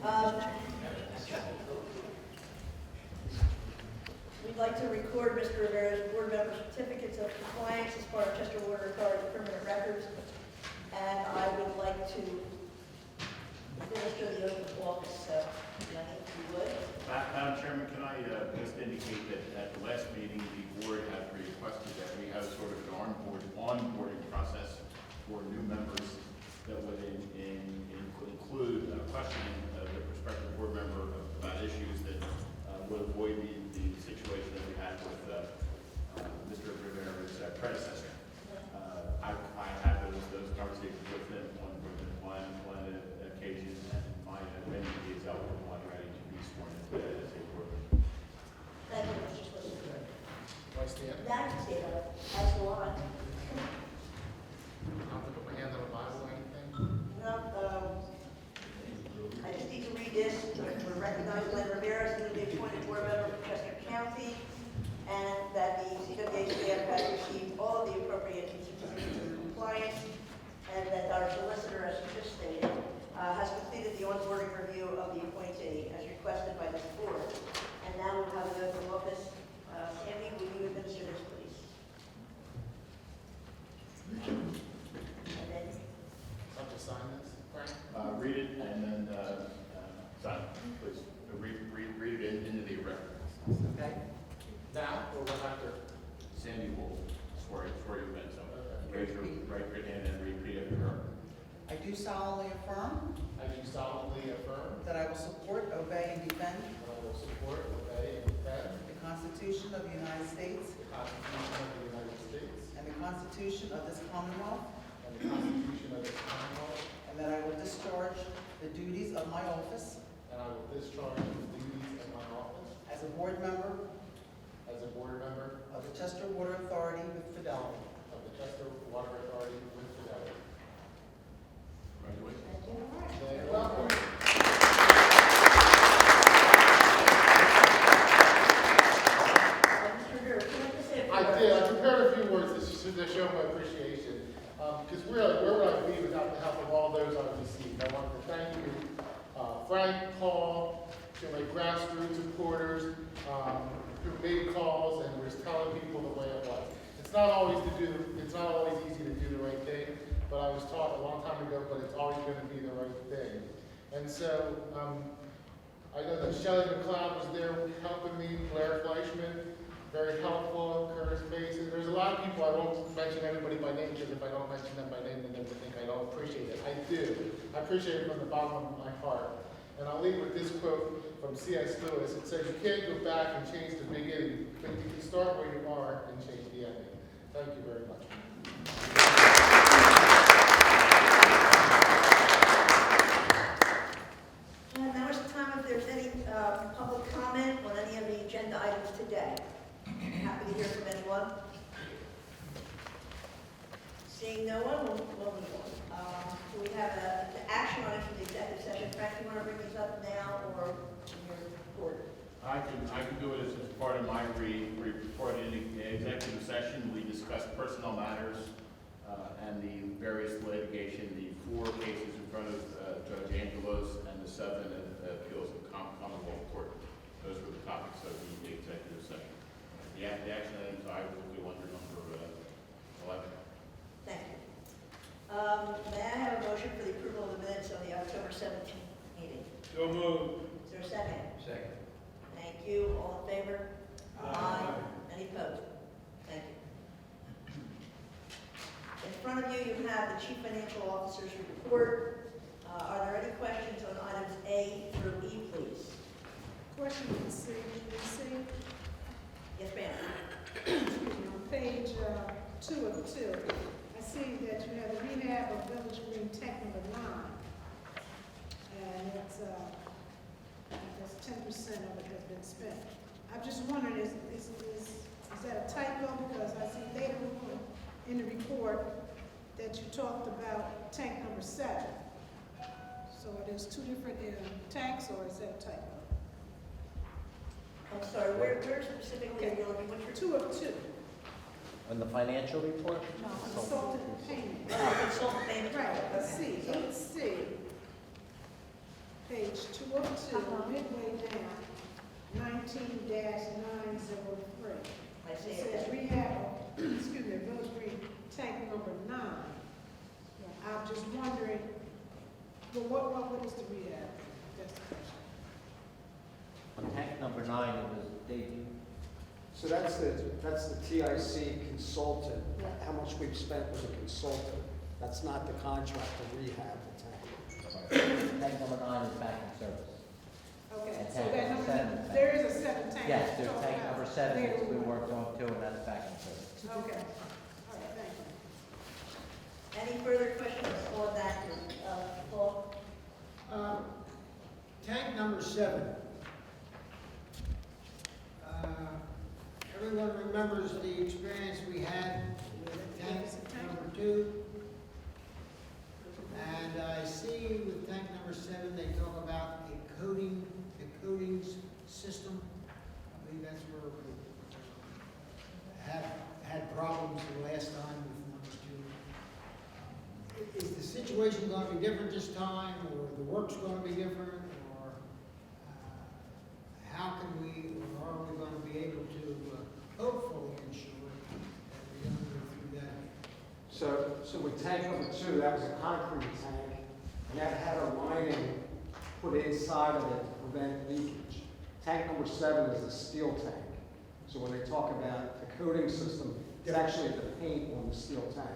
We'd like to record Mr. Rivera's board member certificates of compliance as part of Chester Water Authority permanent records, and I would like to administer the oath of office. So, Lenny, if you would. Madam Chairman, can I just indicate that at the last meeting, the board had requested that we have sort of an onboarding process for new members that would include questioning the prospective board member about issues that would avoid the situation that we had with Mr. Rivera's predecessor. I had those conversations with him on occasion, and my opinion is out with one ready to be sworn in as a board member. Thank you, Mr. Solicitor. Do I stand? That can stand up. As will I. I don't have to put my hand on the Bible or anything? No, I just need to read this. We're recognizing Len Rivera as the newly appointed board member for Chester County, and that the CWA staff has received all of the appropriate certificates of compliance, and that our solicitor, as you just stated, has completed the onboarding review of the appointee as requested by this board. And now we'll have the oath of office. Sandy, will you administer this, please? And then Have to sign this, Frank? Read it and then sign it, please. Read it into the record. Okay. Now, or right after? Sandy will swear you in, so raise your right hand and repeat after her. I do solemnly affirm I do solemnly affirm that I will support, obey, and defend that I will support, obey, and defend the Constitution of the United States the Constitution of the United States and the Constitution of this Commonwealth, and the Constitution of this Commonwealth, and that I will discharge the duties of my office and I will discharge the duties of my office as a board member as a board member of the Chester Water Authority with fidelity. of the Chester Water Authority with fidelity. Congratulations. Thank you. Welcome. Mr. Rivera, would you like to say a few I words? did. I prepared a few words to show my appreciation. Because really, where would I be without the help of all those I've received? I want to thank you, Frank, Paul, to my grassroots supporters who made calls and was telling people the way it was. It's not always easy to do the right thing, but I was taught a long time ago, but it's always going to be the right thing. And so, I know that Shelley McLeod was there helping me, Blair Fleischman, very helpful, Curtis Mason. There's a lot of people, I won't mention everybody by name, because if I don't mention them by name, then they will think I don't appreciate it. I do. I appreciate it from the bottom of my heart. And I'll leave with this quote from C.S. Lewis. It says, you can't go back and change the beginning, but you can start where you are and change the ending. Thank you very much. And now is the time if there's any public comment on any of the agenda items today. Happy to hear from anyone. Seeing no one, we'll move on. Do we have an action on it for the executive session? Frank, do you want to bring these up now or in your report? I can do it as part of my report. In the executive session, we discussed personnel matters and the various litigation, the 4 cases in front of Judge Angelos and the 7 appeals of the Commonwealth Court. Those were the topics of the executive session. The action items I will do under number 11. Thank you. May I have a motion for the approval of the minutes of the October 17th meeting? So moved. Is there a second? Second. Thank you. All in favor? Aye. Any opposed? Thank you. In front of you, you have the Chief Financial Officer's report. Are there any questions on items A through E, please? Question on C. Yes, ma'am. On page 2 of 2, I see that you have the rehab of Village Green Tech number 9. And it's, that's 10% of it has been spent. I'm just wondering, is that a typo? Because I see later on in the report that you talked about tank number 7. So are those 2 different tanks, or is that a typo? I'm sorry, where specifically are you looking? What's your 2 of 2. On the financial report? No, consultant payment. consultant payment? Right, let's Okay. see, let's see. page 202, midway down, 19-903. I see It it. says rehab, excuse me, Village Green tank number 9. I'm just wondering, well, what is the rehab? That's the question. On tank number 9, it was Dave. So that's the TIC consultant, how much we've spent with a consultant. That's not the contract to rehab the tank. Tank number 9 is back in service. Okay, And so tank that number number, 7 is back. there is a 7 tank. Yes, that's there's talked tank about number 7 later that's been on. worked on too, and that's back in service. Okay, all right, thank you. Any further questions on that, Paul? Tank number 7. Everyone remembers the experience we had with tank number 2. And I see with tank number 7, they talk about a coatings system. I believe that's where we had problems the last time with number 2. Is the situation going to be different this time, or the work's going to be different, or how can we, or are we going to be able to hopefully ensure that we don't go through that again? So with tank number 2, that was a concrete tank, and that had a lining put inside of it to prevent leakage. Tank number 7 is a steel tank. So when they talk about the coating system, it's actually the paint on the steel tank.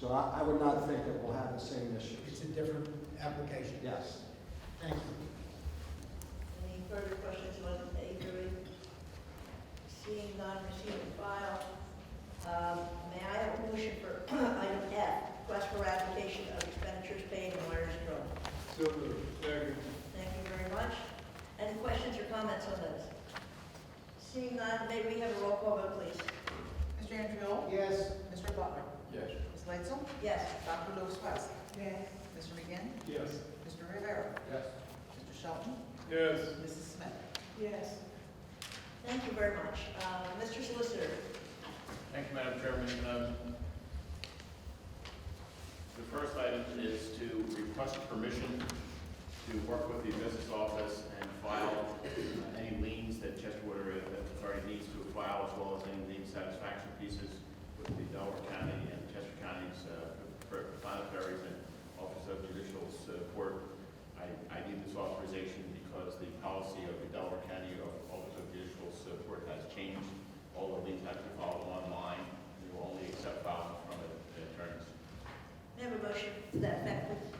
So I would not think that we'll have the same issues. It's a different application. Yes. Thank you. Any further questions on A3? Seeing none, receiving file. May I have a motion for item F, request for ratification of expenditures paid in Myers Drill? So moved. Second. Thank you very much. Any questions or comments on those? Seeing none, may we have a roll call vote, please? Mr. Andrew? Yes. Mr. Butler? Yes. Ms. Langston? Yes. Dr. Lewis West? Yes. Mr. McGinn? Yes. Mr. Rivera? Yes. Mr. Shelton? Yes. Mrs. Smith? Yes. Thank you very much. Mr. Solicitor. Thank you, Madam Chairman. The first item is to request permission to work with the business office and file any liens that Chesterwater Authority needs to file, as well as any lien satisfaction pieces with the Delaware County and Chester County's planetaries and Office of Judicial Support. I need this authorization because the policy of the Delaware County Office of Judicial Support has changed. All the liens have to be filed online. We will only accept filing from the attorneys. May I have a motion to that effect, please?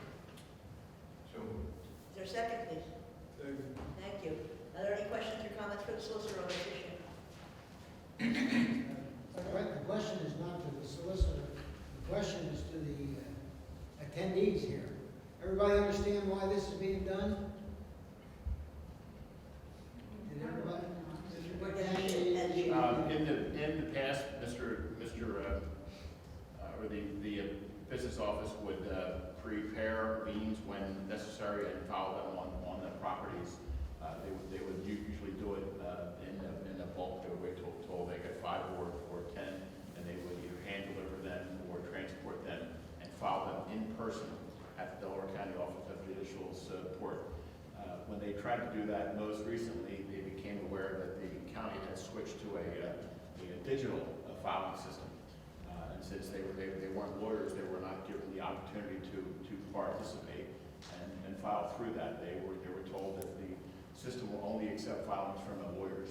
So moved. Is there a second, please? Second. Thank you. Are there any questions or comments for the solicitor on this issue? The question is not to the solicitor, the question is to the attendees here. Everybody understand why this is being done? Did everybody? We're gonna need it. In the past, or the business office would prepare liens when necessary and file them on the properties. They would usually do it in a bulk. They would wait till they got 5 or 10, and they would either hand deliver them or transport them and file them in person at the Delaware County Office of Judicial Support. When they tried to do that most recently, they became aware that the county had switched to a digital filing system. And since they weren't lawyers, they were not given the opportunity to participate and file through that. They were told that the system will only accept filings from the lawyers.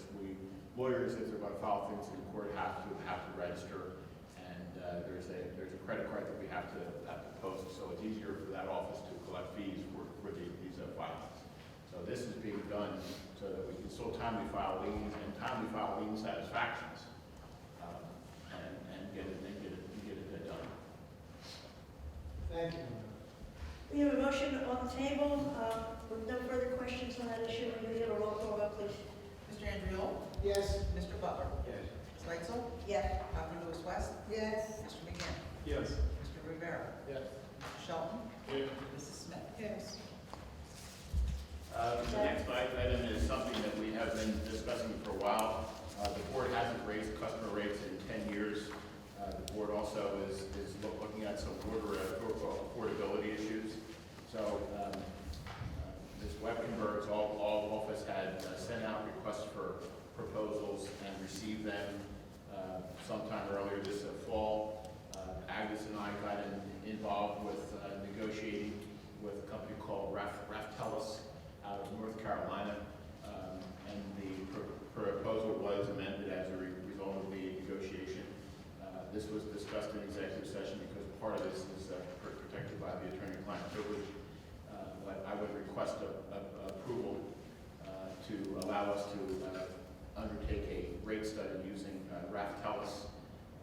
Lawyers, if they're going to file things in court, have to register, and there's a credit card that we have to post. So it's easier for that office to collect fees for these filings. So this is being done so that we can still timely file liens and timely file lien satisfactions, and get it done. Thank you. We have a motion on the table. With no further questions on that issue, may we have a roll call vote, please? Mr. Andrew? Yes. Mr. Butler? Yes. Ms. Langston? Yes. Dr. Lewis West? Yes. Mr. McGinn? Yes. Mr. Rivera? Yes. Mr. Shelton? Yes. Mrs. Smith? Yes. The next item is something that we have been discussing for a while. The board hasn't raised customer rates in 10 years. The board also is looking at some water affordability issues. So this Webkenberg's office had sent out requests for proposals and received them sometime earlier this fall. Agnes and I got involved with negotiating with a company called Raftellus out of North Carolina. And the proposal was amended as a result of the negotiation. This was discussed in executive session because part of this is protected by the attorney-client privilege. But I would request approval to allow us to undertake a rate study using Raftellus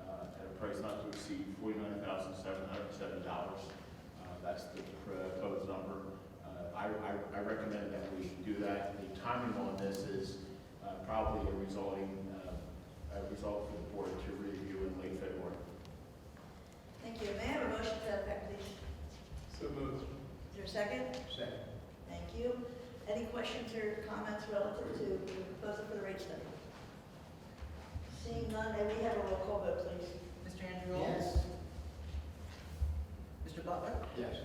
at a price not to exceed $49,707. That's the proposed number. I recommend that we do that. The timing on this is probably a result for the board to review in late February. Thank you. May I have a motion to that effect, please? So moved. Is there a second? Second. Thank you. Any questions or comments relative to the proposal for the rate study? Seeing none, may we have a roll call vote, please? Mr. Andrew? Yes. Mr. Butler? Yes.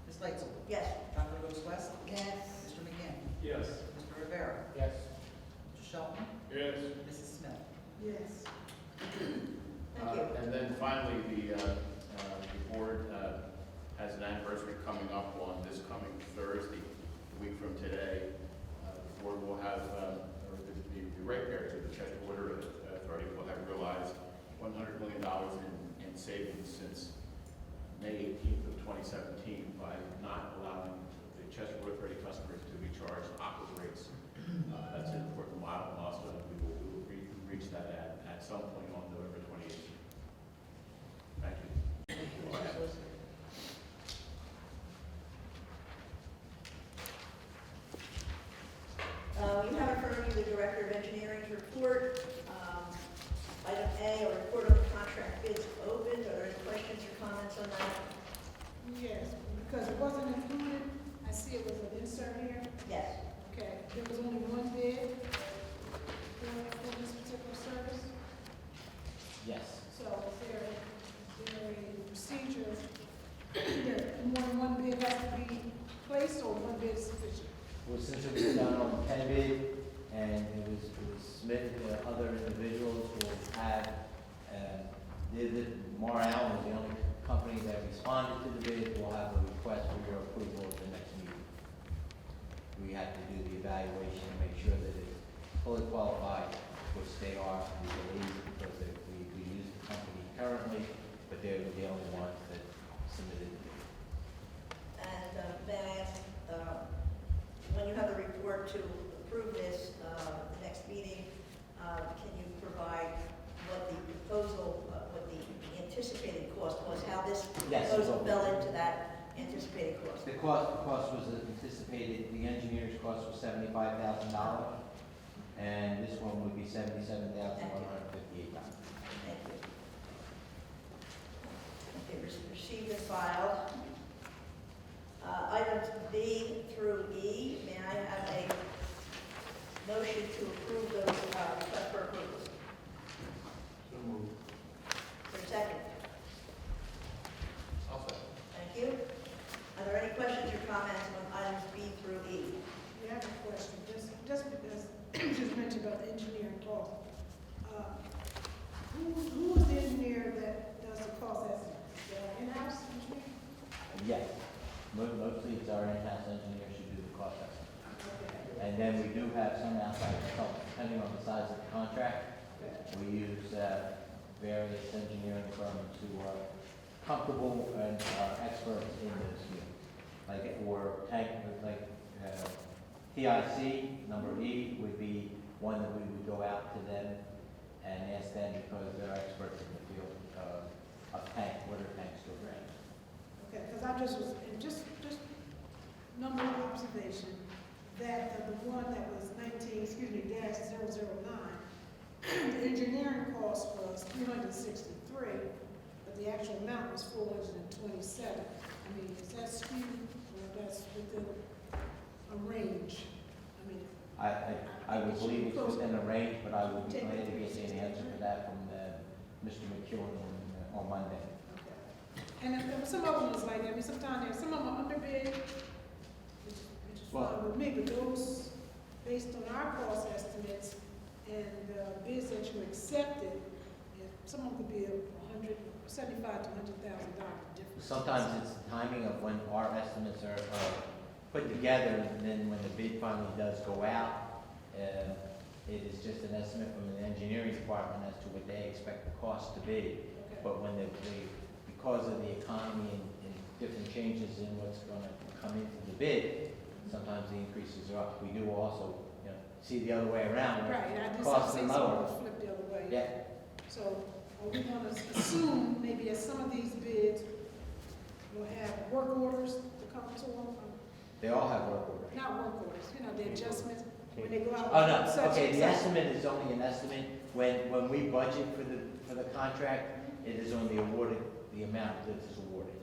Ms. Laetzel? Yes. Dr. Rose West? Yes. Mr. McGinn? Yes. Mr. Rivera? Yes. Mr. Shelton? Yes. Mrs. Smith? Yes. Thank you. And then finally, the board has an anniversary coming up on this coming Thursday, a week from today. The board will have, or the ratepayers of the Cheshire Water Authority will have realized $100 million in savings since May 18th of 2017 by not allowing the Cheshire Water Authority customers to be charged aqua rates. That's an important milestone. We will reach that at some point on November 28th. Thank you. You have in front of you the Director of Engineering's report. Item A, a report on the contract bids opened. Are there any questions or comments on that? Yes, because it wasn't included, I see it was an insert here. Yes. Okay, there was only one bid for this particular service. Yes. So is there a procedure that more than one bid has to be placed or one bid is sufficient? Well, since it was done on 10 bid and it was submitted to other individuals who had, Mar Allen was the only company that responded to the bid. We'll have a request for your approval at the next meeting. We have to do the evaluation and make sure that it's fully qualified, which they are, we believe, because we use the company currently, but they're the only ones that submitted the bid. And may I ask, when you have the report to approve this, the next meeting, can you provide what the proposal, what the anticipated cost was, how this Yes, proposal it will. fell into that anticipated cost? The cost was anticipated, the engineer's cost was $75,000, and this one would be $77,158. Thank you. Okay, received and filed. Items B through E, may I have a motion to approve those requests for approvals? So moved. For a second? I'll second. Thank you. Are there any questions or comments on items B through E? We have a question, just because you just mentioned about the engineering cost. Who is the engineer that does the cost estimate? Is that in-house engineer? Yes, mostly it's our in-house engineer should do the cost estimate. Okay. And then we do have some outside consultants, depending on the size of the contract. We use various engineering firms who are comfortable and are experts in this field. Like for tank, like TIC, number E would be one that we would go out to them and ask them because they're experts in the field of water tanks to drain. Okay, because I just was, just number of observation, that the one that was -009, the engineering cost was $363, but the actual amount was $427. I mean, is that skewed, or that's within a range? I mean, I would believe it's within the range, but I would be glad to get an answer for that from Mr. McEwen on Monday. okay. And some of them was like, I mean, sometimes some of them are underbid, which is fine with me, but those, based on our cost estimates and bids that you accepted, some of them could be $75,000 to $100,000 difference. Sometimes it's the timing of when our estimates are put together, and then when the bid finally does go out, it is just an estimate from the engineering department as to what they expect the cost to be. Okay. But when because of the economy and different changes in what's gonna come into the bid, sometimes the increases are up. We do also, see the other way around, where Right, I just costs see are some lower. of it flip the other way. Yeah, So are we gonna assume maybe that some of these bids will have work orders to come to them? they all have work orders. Not work orders, the adjustments, when they go out. Oh, no, such okay, and the such. estimate is only an estimate. When we budget for the contract, it is only awarded, the amount that is awarded.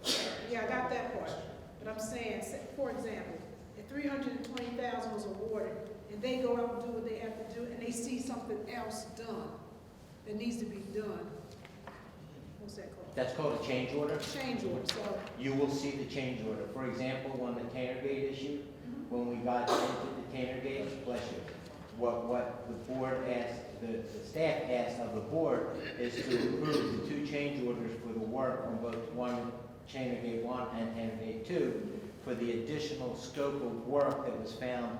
Yeah, I got that part, but I'm saying, for example, if $320,000 was awarded, and they go out and do what they have to do, and they see something else done that needs to be done, what's that called? That's called a change order. Change order, so, You will see the change order. For example, when the Tanner Gate issue, when we got into the Tanner Gate, bless you, what the board asked, the staff asked of the board is to approve the two change orders for the work on both Tanner Gate 1 and Tanner Gate 2 for the additional scope of work that was found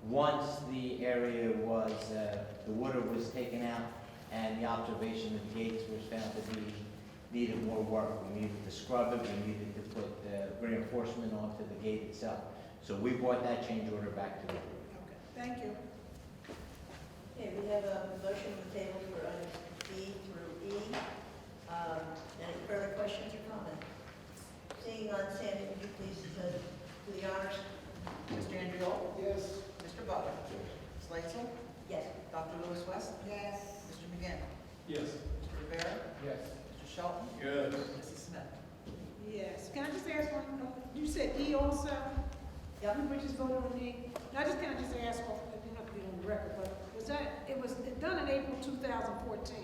once the area was, the water was taken out and the observation of the gates was found to be needed more work. We needed to scrub it, we needed to put reinforcement onto the gate itself. So we brought that change order back to the board. okay, thank you. Okay, we have a motion on the table for items B through E. Any further questions or comments? Seeing none, Sandy, would you please do the honors? Mr. Andrew? Yes. Mr. Butler? Ms. Langston? Yes. Dr. Lewis West? Yes. Mr. McGinn? Yes. Mr. Rivera? Yes. Mr. Shelton? Yes. Mrs. Smith? Yes, can I just ask one, you said E also? Yep. We just voted on E. Now, I just, can I just ask, well, you don't have to be on the record, but was that, it was done in April 2014,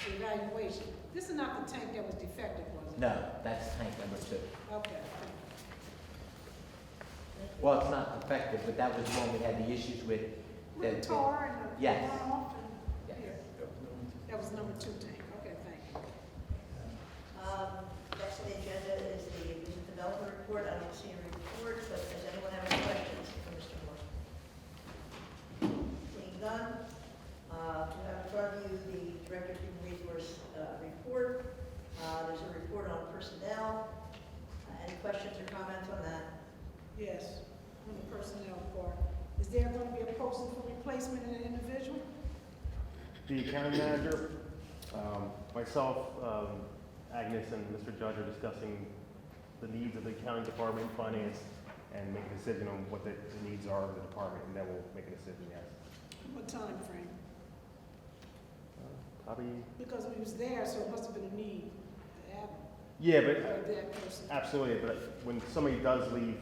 the evaluation. This is not the tank that was defective, was it? No, that's tank number 2. Okay. Well, it's not effective, but that was one we had the issues with. With the tar and the Yes. runoff and, Yes. yeah. That was number 2 tank, okay, thank you. Next on the agenda is the business development report. I don't see a report, but does anyone have any questions for Mr. Moore? Seeing none, you have in front of you the Director of Human Resource report. There's a report on personnel. Any questions or comments on that? Yes, on the personnel part. Is there going to be a posting for replacement in an individual? The accounting manager, myself, Agnes, and Mr. Judge are discussing the needs of the accounting department, finance, and make a decision on what the needs are of the department, and then we'll make a decision, yes. What time frame? Probably, Because we was there, so it must have been a need to have yeah, that person. absolutely, but when somebody does leave,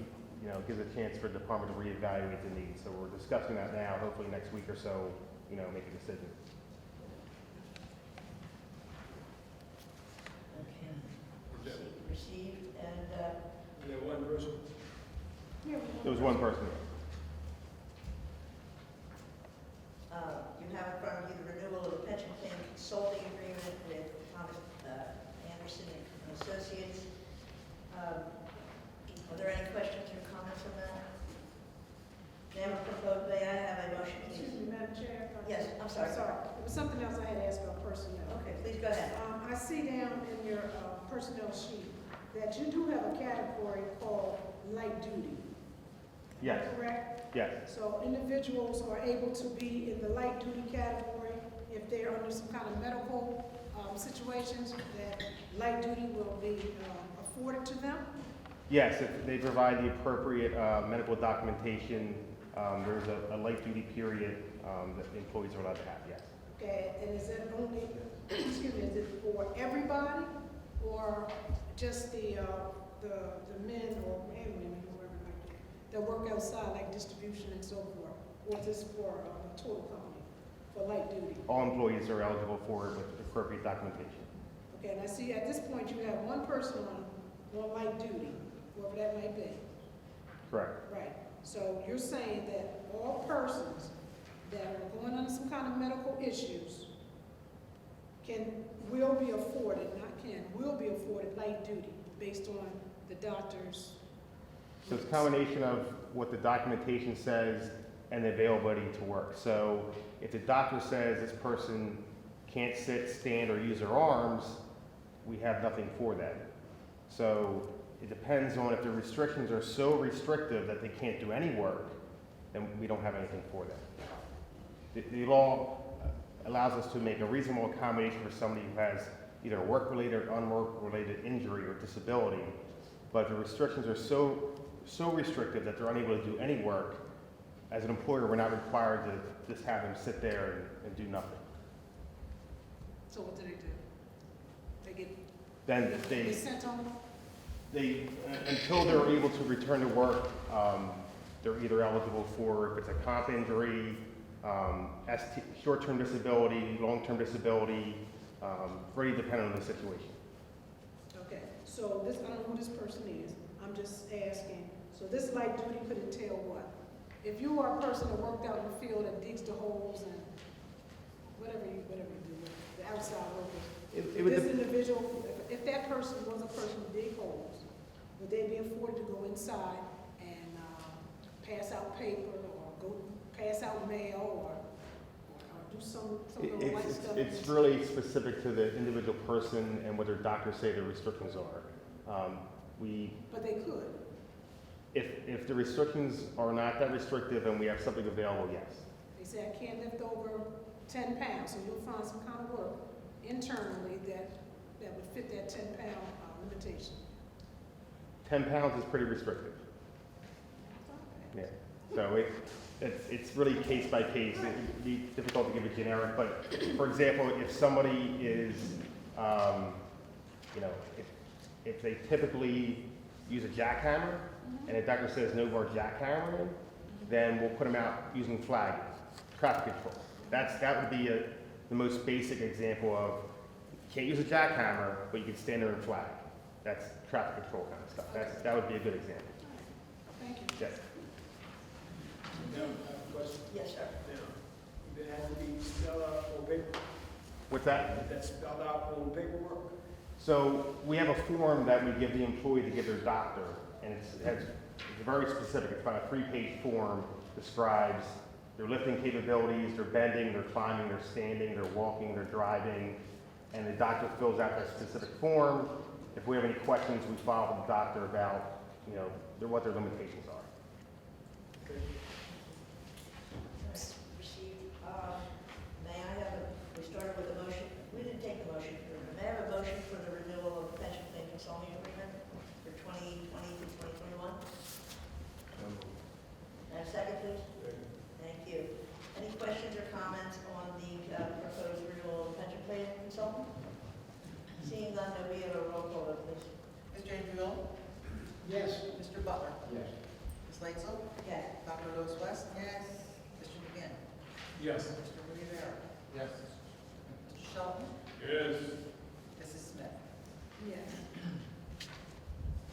it gives a chance for the department to reevaluate the needs. So we're discussing that now, hopefully next week or so, make a decision. Okay. Received, and One person. Yeah, There was one person. you have in front of you the renewal of the pension plan consulting agreement with Thomas Anderson and Associates. Are there any questions or comments on that? May I have a motion, Excuse please? me, Madam Chair. if I- Yes, I'm sorry. There was something else I had to ask about personnel. Okay, please go ahead. I see down in your personnel sheet that you do have a category called light duty. Am I Yes, correct? yes, So individuals are able to be in the light duty category if they're under some kind of medical situations, that light duty will be afforded to them? yes, if they provide the appropriate medical documentation, there's a light duty period that the employees are allowed to have, yes. Okay, and is it only, excuse me, is it for everybody or just the men or women, whoever it might be, that work outside like distribution and so forth? Or is this for a total company, for light duty? All employees are eligible for it with appropriate documentation. Okay, and I see at this point you have one person on light duty, whoever that might be, Correct. right? So you're saying that all persons that are going under some kind of medical issues will be afforded, will be afforded light duty based on the doctor's. So it's a combination of what the documentation says and the availability to work. So if the doctor says this person can't sit, stand, or use their arms, we have nothing for them. So it depends on if the restrictions are so restrictive that they can't do any work, then we don't have anything for them. The law allows us to make a reasonable accommodation for somebody who has either a work-related or unwork-related injury or disability, but the restrictions are so restrictive that they're unable to do any work. As an employer, we're not required to just have them sit there and do nothing. So what do? They get, Then they sent home? until they're able to return to work, they're either eligible for, if it's a comp injury, short-term disability, long-term disability, very dependent on the situation. Okay, so this, I don't know who this person is, I'm just asking, so this light duty could entail what? If you are a person that worked out in the field and digs the holes and whatever you do, the outside workers, this individual, if that person was a person who dig holes, would they be afforded to go inside and pass out paper or go pass out mail or do some of the light stuff? It's really specific to the individual person and what their doctors say the restrictions are. But they could. If the restrictions are not that restrictive and we have something available, yes. They say I can't lift over 10 pounds, so you'll find some kind of work internally that would fit that 10-pound limitation. 10 pounds is pretty restrictive. Yeah. So it's really case by case. It would be difficult to give a generic, but for example, if somebody is, if they typically use a jackhammer and the doctor says no more jackhammering, then we'll put them out using flagging, traffic control. That would be the most basic example of you can't use a jackhammer, but you can stand there and flag. That's traffic control kind of stuff. That would be a good example. Thank you. Yes. Yes, sir. It has to be spelled out on paper. What's that? That's spelled out on paperwork. So we have a form that we give the employee to give their doctor, and it's very specific. It's about a 3-page form, describes their lifting capabilities, their bending, their climbing, their standing, their walking, their driving, and the doctor fills out that specific form. If we have any questions, we follow with the doctor about, what their limitations are. May I have we started with a motion, we didn't take the motion, may I have a motion for the renewal of the pension plan consulting agreement for 2020 to 2021? And a second, please? Thank you. Any questions or comments on the proposed renewal of the pension plan consultant? Seeing none, may we have a roll call, please? Mr. Andrew? Yes. Mr. Butler? Yes. Ms. Langsam? Yes. Dr. Lewis West? Yes. Mr. McGinn? Yes. Mr. Rivera? Yes. Mr. Shelton? Yes. Mrs. Smith? Yes.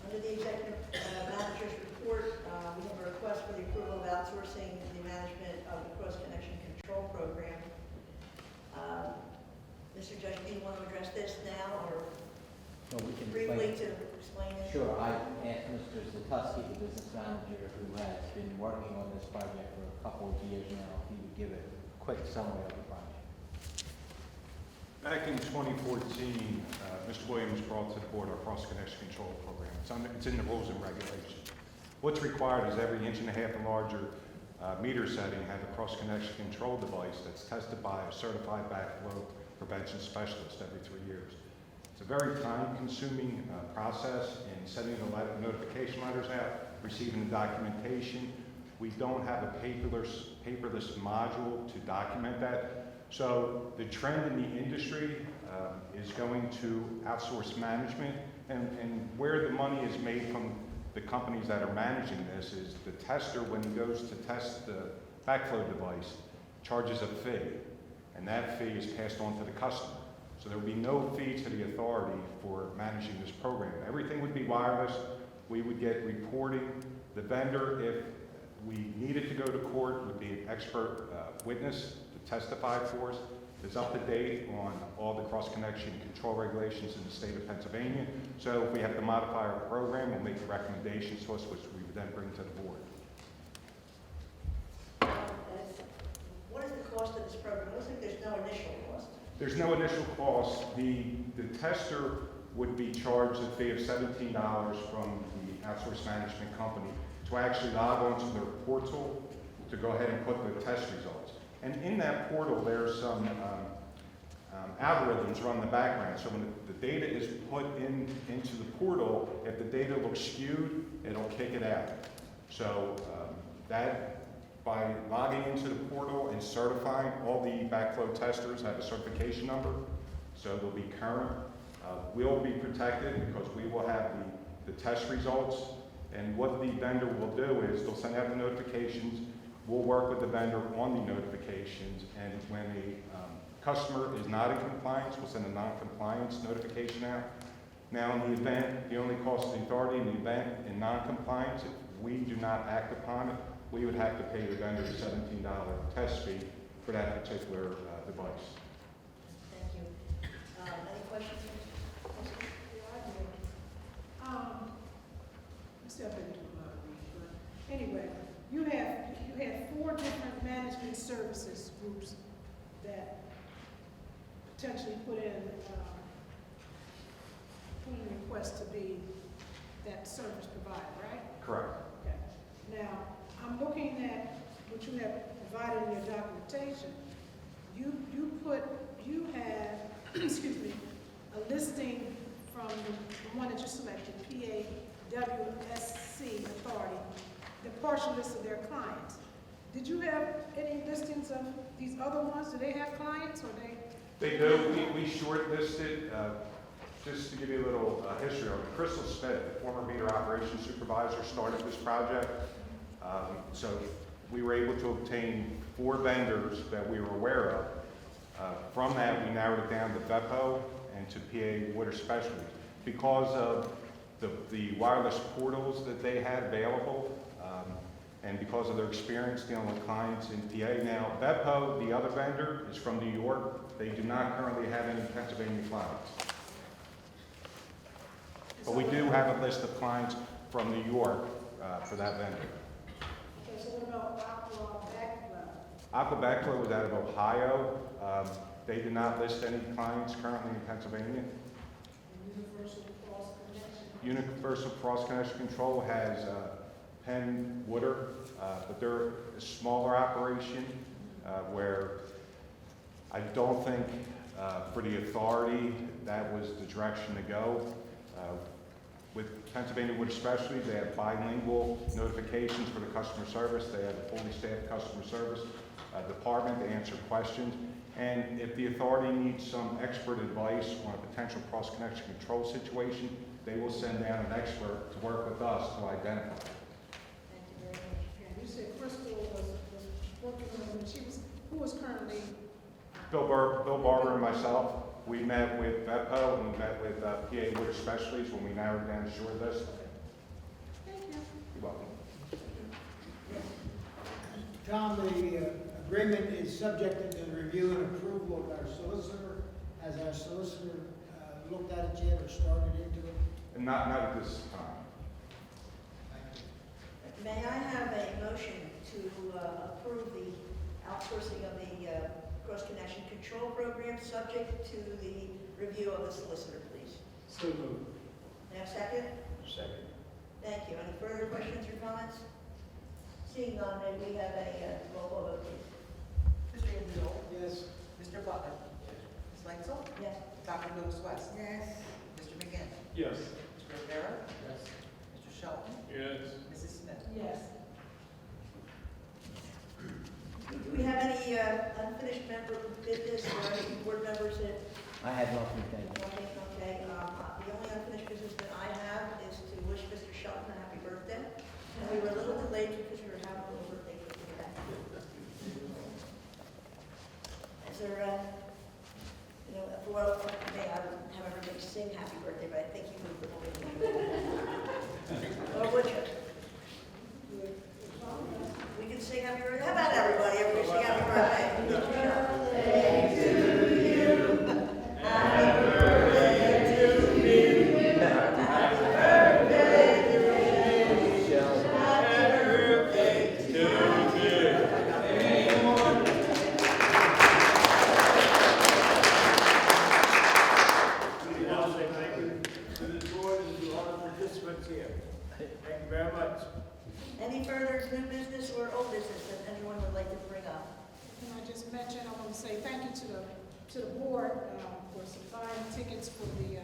Under the executive manager's report, we have a request for the approval of outsourcing the management of the cross-connection control program. Mr. Judge, do you want to address this now or No, we can briefly explain. to explain it? Sure, I asked Mr. Zatusky, the business manager who has been working on this project for a couple of years now, if he would give a quick summary of the project. Back in 2014, Mr. Williams brought to the board our cross-connection control program. It's in the rules and regulations. What's required is every 1.5 inch and larger meter setting have a cross-connection control device that's tested by a certified backflow prevention specialist every 3 years. It's a very time-consuming process in sending the notification letters out, receiving the documentation. We don't have a paperless module to document that. So the trend in the industry is going to outsource management, and where the money is made from the companies that are managing this is the tester, when he goes to test the backflow device, charges a fee, and that fee is passed on to the customer. So there will be no fee to the authority for managing this program. Everything would be wireless. We would get reporting. The vendor, if we needed to go to court with the expert witness to testify for us, is up to date on all the cross-connection control regulations in the state of Pennsylvania. So if we have to modify our program, we'll make recommendations to us, which we would then bring to the board. What is the cost of this program? It looks like there's no initial cost. There's no initial cost. The tester would be charged a fee of $17 from the outsourced management company to actually log onto their portal to go ahead and put the test results. And in that portal, there's some algorithms run in the background. So when the data is put into the portal, if the data looks skewed, it'll kick it out. So that by logging into the portal and certifying, all the backflow testers have a certification number, so they'll be current. We'll be protected because we will have the test results. And what the vendor will do is they'll send out the notifications. We'll work with the vendor on the notifications, and when a customer is not in compliance, we'll send a non-compliance notification out. Now, in the event, the only cost to the authority in the event in non-compliance, if we do not act upon it, we would have to pay the vendor a $17 test fee for that particular device. Thank you. Any questions? Anyway, you have 4 different management services groups that potentially put in request to be that service provider, right? Correct. Okay. Now, I'm looking at what you have provided in your documentation. You have, excuse me, a listing from the one that you selected, PAWSC Authority, the partial list of their clients. Did you have any listings of these other ones? Do they have clients, or they? They do. We shortlisted, just to give you a little history on it. Crystal Smith, the former meter operations supervisor, started this project. So we were able to obtain 4 vendors that we were aware of. From that, we narrowed it down to Beppo and to PA Water Specialties. Because of the wireless portals that they had available, and because of their experience dealing with clients in PA. Now, Beppo, the other vendor, is from New York. They do not currently have any Pennsylvania clients. But we do have a list of clients from New York for that vendor. Okay, so what about Aqua Backflow? Aqua Backflow was out of Ohio. They do not list any clients currently in Pennsylvania. Universal Cross Connection? Universal Cross Connection Control has Penn Water, but they're a smaller operation where I don't think for the authority that was the direction to go. With Pennsylvania Water Specialties, they have bilingual notifications for the customer service. They have a fully staffed customer service department to answer questions. And if the authority needs some expert advice on a potential cross-connection control situation, they will send down an expert to work with us to identify. Thank you very much. And you said Crystal was working on it, who was currently? Bill Barber and myself, we met with Beppo and we met with PA Water Specialties when we narrowed down the short list. Thank you. You're welcome. Tom, the agreement is subject to the review and approval of our solicitor. Has our solicitor looked at it yet or started into it? And not at this time. May I have a motion to approve the outsourcing of the cross-connection control program subject to the review of the solicitor, please? So moved. May I have a second? Second. Thank you. Any further questions or comments? Seeing none, may we have a roll call vote, please? Mr. Andrew? Yes. Mr. Butler? Ms. Langsell? Yes. Dr. Lewis West? Yes. Mr. McGinn? Yes. Mr. Rivera? Yes. Mr. Shelton? Yes. Mrs. Smith? Yes. Do we have any unfinished member business or any board members that? I had nothing, thank you. Okay, okay. The only unfinished business that I have is to wish Mr. Shelton a happy birthday. And we were a little delayed because we were having a little birthday cake today. Is there, well, may I would have everybody sing happy birthday, but I think you moved the whole thing. Or would you? can sing happy birthday. How about everybody? Everybody sing happy birthday. We want to say thank you to the board and to all the participants here. Thank you very much. Any further new business or old business that anyone would like to bring up? Can I just mention, I want to say thank you to the board for supplying tickets for the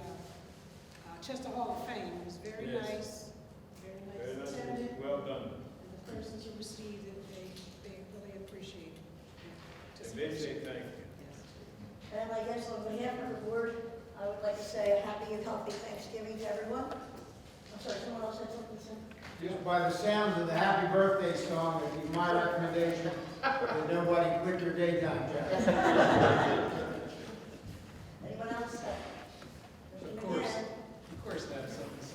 Chester Hall of Fame. It was very Yes. nice, very nice attended. Well done. And the persons who received it, they really appreciate it. And they say thank you. Yes. And I guess on behalf of the board, I would like to say a happy and healthy Thanksgiving to everyone. I'm sorry, someone else said something? Just by the sounds of the happy birthday song, it'd be my recommendation that nobody quit your daytime job. Anyone else? Of course, I have something to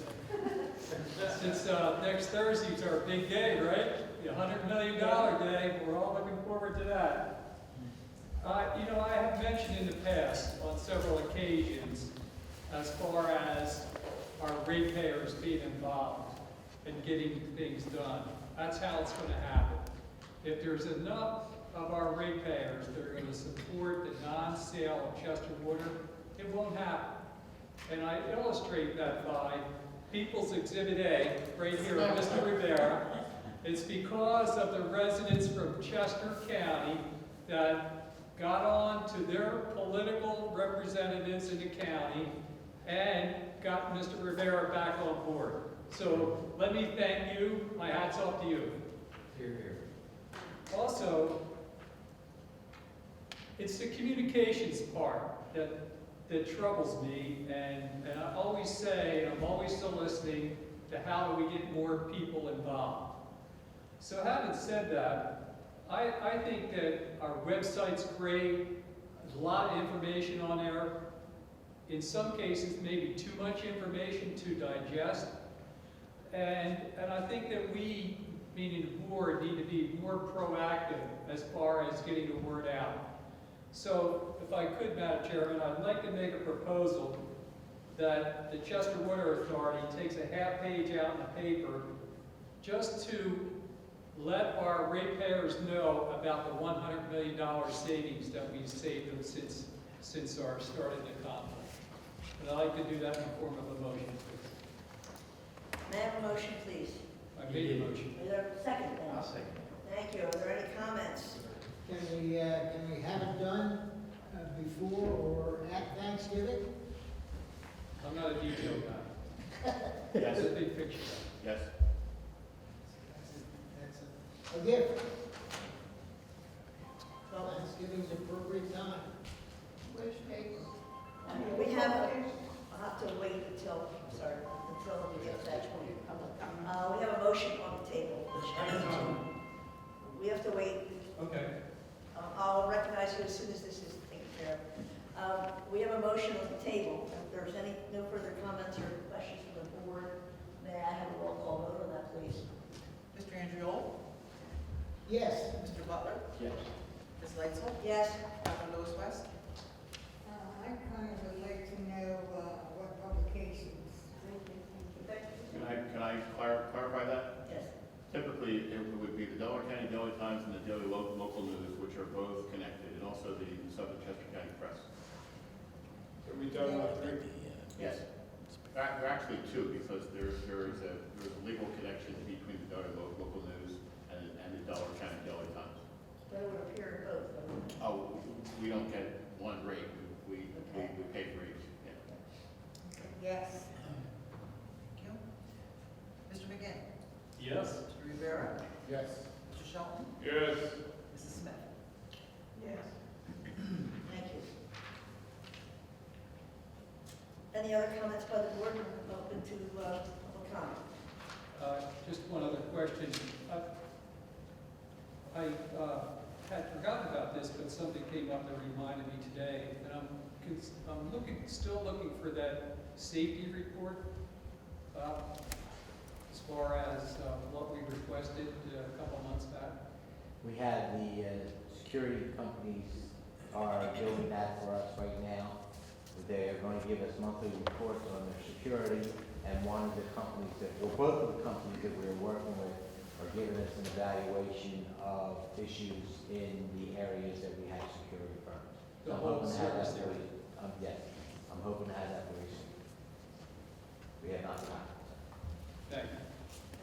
say. Since next Thursday's our big day, right? The $100 million day, we're all looking forward to that. You know, I have mentioned in the past on several occasions as far as our ratepayers being involved and getting things done. That's how it's going to happen. If there's enough of our ratepayers that are going to support the non-sale of Chester Water, it won't happen. And I illustrate that by People's Exhibit A, right here, Mr. Rivera. It's because of the residents from Chester County that got on to their political representatives in the county and got Mr. Rivera back on board. So let me thank you. My hat's off to you. Here, here. Also, it's the communications part that troubles me, and I always say, and I'm always still listening to how do we get more people involved. So having said that, I think that our website's great. There's a lot of information on there. In some cases, maybe too much information to digest. And I think that we, meaning the board, need to be more proactive as far as getting the word out. So if I could, Madam Chairman, I'd like to make a proposal that the Chester Water Authority takes a half page out in the paper just to let our ratepayers know about the $100 million savings that we've saved them since our start in the conflict. And I'd like to do that in the form of a motion, please. May I have a motion, please? I made a motion. Is there a second then? I'll second. Thank you. Are there any comments? Can we have it done before or at Thanksgiving? I'm not a detail guy. Yes. It's a big picture guy. Yes. That's a gift. Thanksgiving's appropriate time. We have, I'll have to wait until we get to that point. We have a motion on the table, which I need to, we have to wait. Okay. I'll recognize you as soon as this is taken care of. We have a motion on the table. If there's no further comments or questions from the board, may I have a roll call vote on that, please? Mr. Andreoli? Yes. Mr. Butler? Yes. Ms. Lightsell? Yes. Dr. Lewis West? I kind of would like to know what publications. Can I clarify that? Yes. Typically, it would be the Delaware County Daily Times and the Daily Local News, which are both connected, and also the Southern Chester County Press. So we talking about three? Yes. There are actually two, because there is a legal connection between the Delaware Local News and the Delaware County Daily Times. But it would appear in both, though. Oh, we don't get one rate, we pay for each, yeah. Yes. Thank you. Mr. McGinn? Yes. Mr. Rivera? Yes. Mr. Shelton? Yes. Mrs. Smith? Yes. Thank you. Any other comments by the board? Open to public comment. Just one other question. I had forgotten about this, but something came up that reminded me today, and I'm still looking for that safety report as far as what we requested a couple months back. We have the security companies are doing that for us right now. They're going to give us monthly reports on their security, and one of the companies both of the companies that we're working with are giving us an evaluation of issues in the areas that we have security firms. The I'm whole hoping to have service that area. yes, I'm hoping to have that very soon. We have not gotten it. Thank you.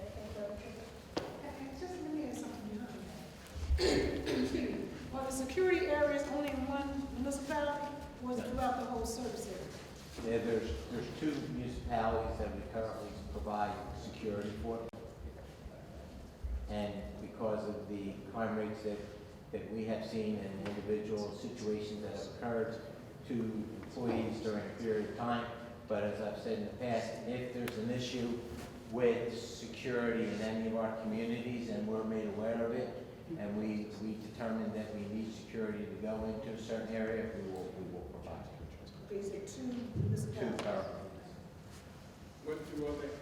Anything further? And just let me ask something behind that. Excuse me. Are the security areas only in one municipality, or is it throughout the whole service area? Yeah, there's two municipalities that we currently provide security for. And because of the crime rates that we have seen and individual situations that have occurred to employees during a period of time. But as I've said in the past, if there's an issue with security in any of our communities and we're made aware of it, and we determine that we need security to go into a certain area, we will provide it. Is it two Two municipalities? currently. What two are they?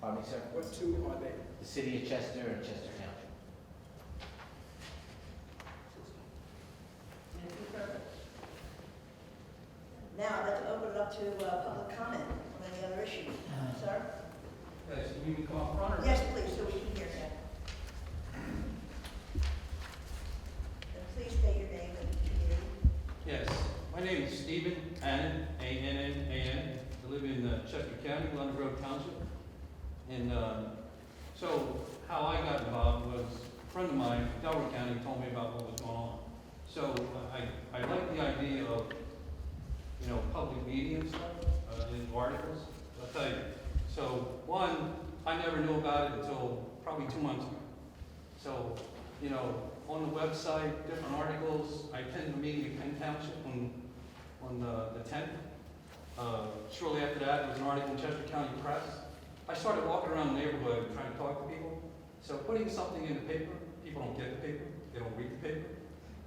Pardon me, sir? What two are they? The city of Chester and Chester County. Anything further? Now, I'd like to open it up to public comment on any other issues. Sir? Yes, you need me to come up front or? Yes, please, so we can hear you. And please state your name and community. Yes, my name is Stephen Annan, A-N-N-A-N. I live in Chester County, London Grove Township. And so how I got involved was a friend of mine, Delaware County, told me about what was going on. So I like the idea of, you know, public media and stuff, in articles. I'll tell you. So one, I never knew about it until probably 2 months ago. So, you know, on the website, different articles. I attended a meeting in Penn Township on the 10th. Shortly after that, there was an article in Chester County Press. I started walking around the neighborhood trying to talk to people. So putting something in the paper, people don't get the paper, they don't read the paper,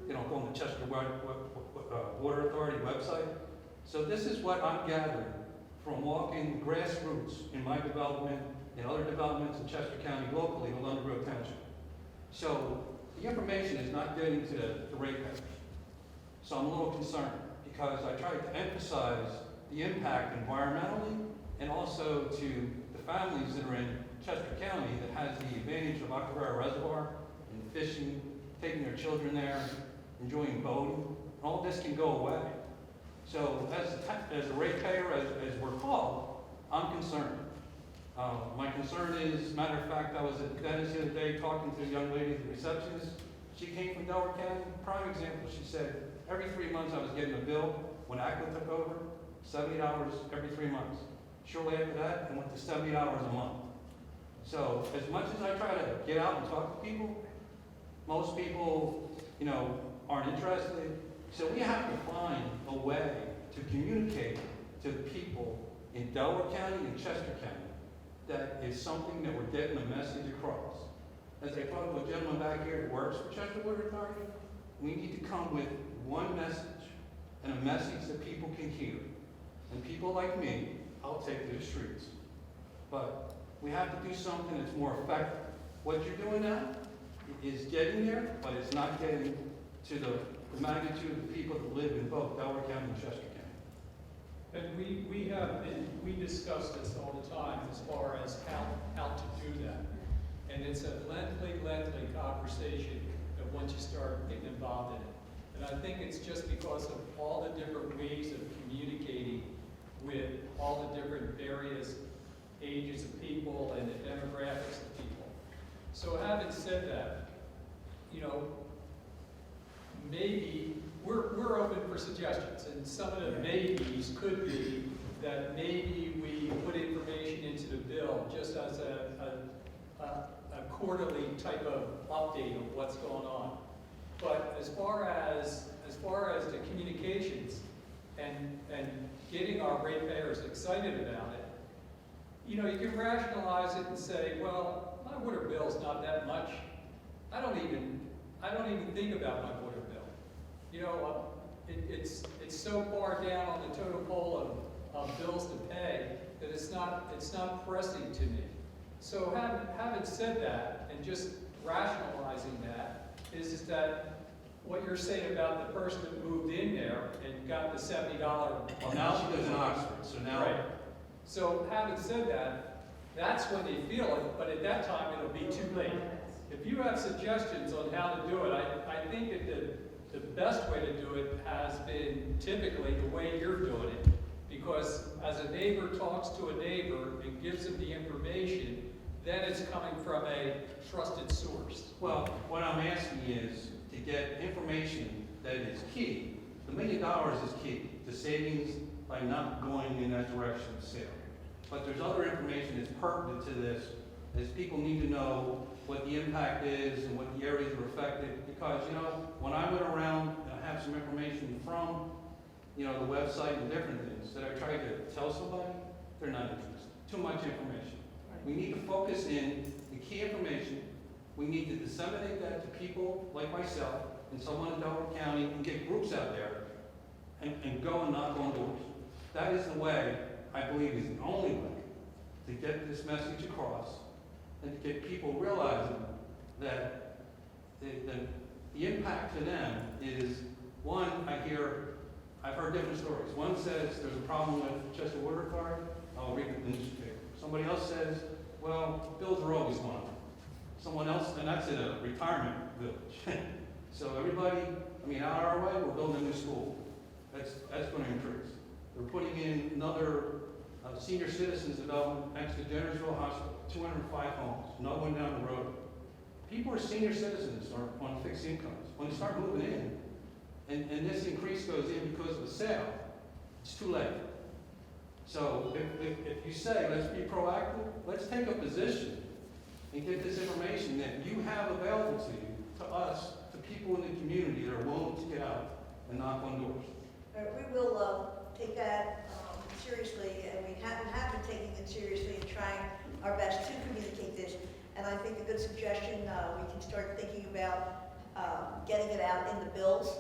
they don't go on the Chester Water Authority website. So this is what I'm gathering from walking grassroots in my development and other developments in Chester County locally in London Grove Township. So the information is not getting to the ratepayers. So I'm a little concerned because I tried to emphasize the impact environmentally and also to the families that are in Chester County that has the advantage of Aquarera Reservoir and fishing, taking their children there, enjoying boating. All this can go away. So as a ratepayer, as we're called, I'm concerned. My concern is, matter of fact, I was at Dennis the other day talking to a young lady, the receptionist. She came from Delaware County. Prime example, she said, every 3 months I was getting a bill when ACWA took over, $70 every 3 months. Shortly after that, it went to $70 a month. So as much as I try to get out and talk to people, most people, you know, aren't interested. So we have to find a way to communicate to the people in Delaware County and Chester County that is something that we're getting a message across. As I talked to a gentleman back here that works for Chester Water Authority, we need to come with one message and a message that people can hear. And people like me, I'll take to the streets. But we have to do something that's more effective. What you're doing now is getting there, but it's not getting to the magnitude of people that live in both Delaware County and Chester County. And we discuss this all the time as far as how to do that. And it's a lengthy conversation that once you start getting involved in it. And I think it's just because of all the different ways of communicating with all the different various ages of people and the demographics of people. So having said that, you know, maybe we're open for suggestions, and some of the maybes could be that maybe we put information into the bill just as a quarterly type of update of what's going on. But as far as the communications and getting our ratepayers excited about it, you know, you can rationalize it and say, well, my water bill's not that much. I don't even think about my water bill. You know, it's so far down on the totem pole of bills to pay that it's not pressing to me. So having said that, and just rationalizing that is that what you're saying about the person that moved in there and got the $70. Well, now she lives in Oxford, so now. Right. So having said that, that's when they feel it, but at that time, it'll be too late. If you have suggestions on how to do it, I think that the best way to do it has been typically the way you're doing it. Because as a neighbor talks to a neighbor and gives them the information, then it's coming from a trusted source. Well, what I'm asking is to get information that is key. The $1 million is key, the savings by not going in that direction of sale. But there's other information that's pertinent to this, as people need to know what the impact is and what the areas are affected. Because, you know, when I went around and I have some information from, you know, the website and different things that I tried to tell somebody, they're not interested. Too much information. We need to focus in the key information. We need to disseminate that to people like myself and someone in Delaware County and get groups out there and go and knock on doors. That is the way, I believe, is the only way to get this message across and to get people realizing that the impact to them is, one, I've heard different stories. One says there's a problem with Chester Water Authority, I'll read the newspaper. Somebody else says, well, bills are always going up. Someone else, and that's in a retirement village. So everybody, I mean, out our way, we're building a new school. That's going to increase. They're putting in another senior citizens development next to Jennersville Hospital, 205 homes, another one down the road. People are senior citizens are on fixed incomes. When they start moving in, and this increase goes in because of a sale, it's too late. So if you say, let's be proactive, let's take a position and get this information that you have available to you, to us, to people in the community that are willing to get out and knock on doors. We will take that seriously, and we have been taking it seriously and trying our best to communicate this. And I think a good suggestion, we can start thinking about getting it out in the bills,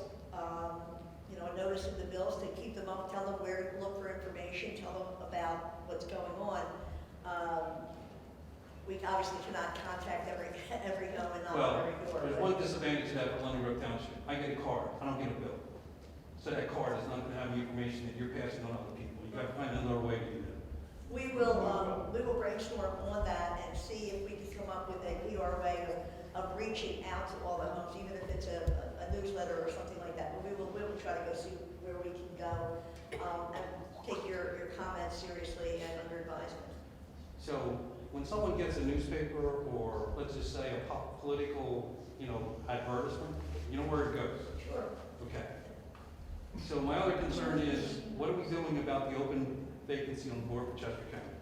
you know, a notice in the bills to keep them up, tell them where to look for information, tell them about what's going on. We obviously cannot contact every home and not every door. There's one disadvantage to that for London Grove Township. I get a card, I don't get a bill. So that card is not going to have the information that you're passing on other people. You've got to find another way to do that. We will brainstorm on that and see if we can come up with a PR way of reaching out to all the homes, even if it's a newsletter or something like that. But we will try to go see where we can go and take your comments seriously and under advisement. So when someone gets a newspaper or let's just say a political, you know, advertisement, you know where it goes? Sure. Okay. So my other concern is, what are we doing about the open vacancy on the board for Chester County?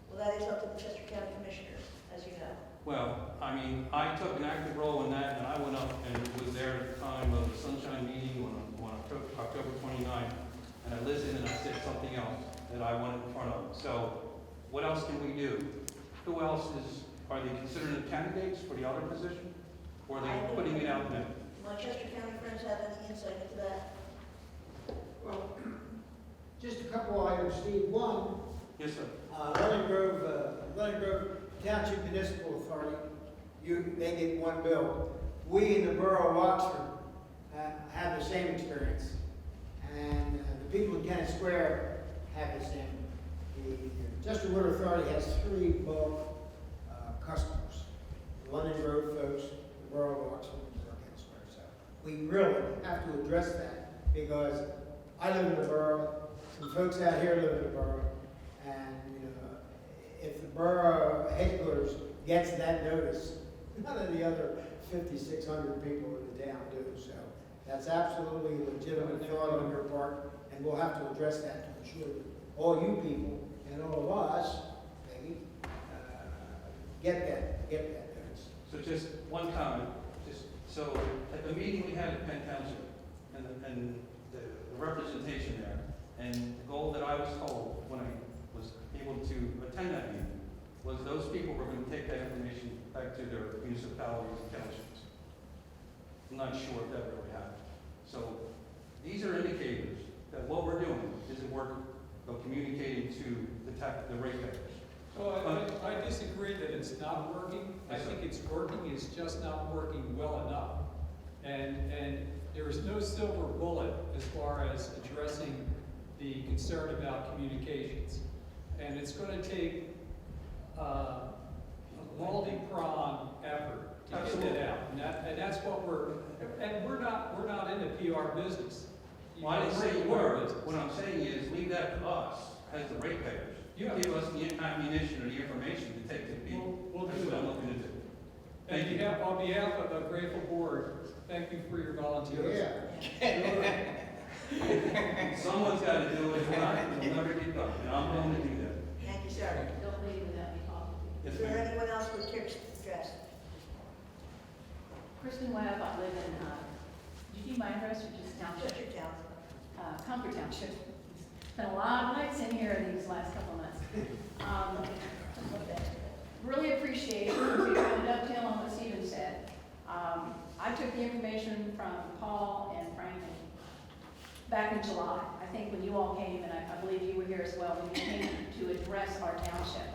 Well, that is up to the Chester County Commissioners, as you know. Well, I mean, I took an active role in that, and I went up and was there at the time of the Sunshine meeting on October 29th, and I listened and I said something else that I wanted in front of them. So what else can we do? Who else are they considering the candidates for the other position? Or are they putting it out there? My Chester County friends have any insight into that? Well, just a couple items, Steve. One, Yes, sir. Lennon Grove Township Municipal Authority, they get one bill. We in the borough of Oxford have the same experience. And the people in Kennett Square have the same. The Chester Water Authority has 3 bulk customers. The London Grove folks, the borough of Oxford, and Kennett Square. So we really have to address that because I live in the borough, some folks out here live in the borough, and you know, if the borough headquarters gets that notice, none of the other 5,600 people in the town do. So that's absolutely a legitimate thought on your part, and we'll have to address that to ensure that all you people and all of us maybe get that notice. So just one comment. So at the meeting we had at Penn Township, and the representation there, and the goal that I was told when I was able to attend that meeting was those people were going to take that information back to their municipalities and townships. I'm not sure if that really happened. So these are indicators that what we're doing is a work of communicating to the ratepayers. Well, I disagree that it's not working. I Yes, sir. think it's working, it's just not working well enough. And there is no silver bullet as far as addressing the concern about communications. And it's gonna take a multi-pronged effort to get that out. And that's what we're not in the PR business. Well, I didn't We're say in you the were. water business. What I'm saying is, leave that to us as the ratepayers. You Yeah. give us the ammunition or the information to take to the people. We'll That's do what I'm that. looking to do. And Thank you. on behalf of the grateful board, thank you for your volunteers. Someone's got to do it, if not, it'll never get done, and I'm willing to do that. Thank you, sir. Don't leave without me talking to you. Is there anyone else who cares to address? Kristen Webb, I live in, did you need my address or just township? Just your town. Concord Township. Spent a lot of nights in here these last couple of months. Really appreciate it. To dovetail on what Stephen said. I took the information from Paul and Frank back in July. I think when you all came, and I believe you were here as well, when you came to address our township.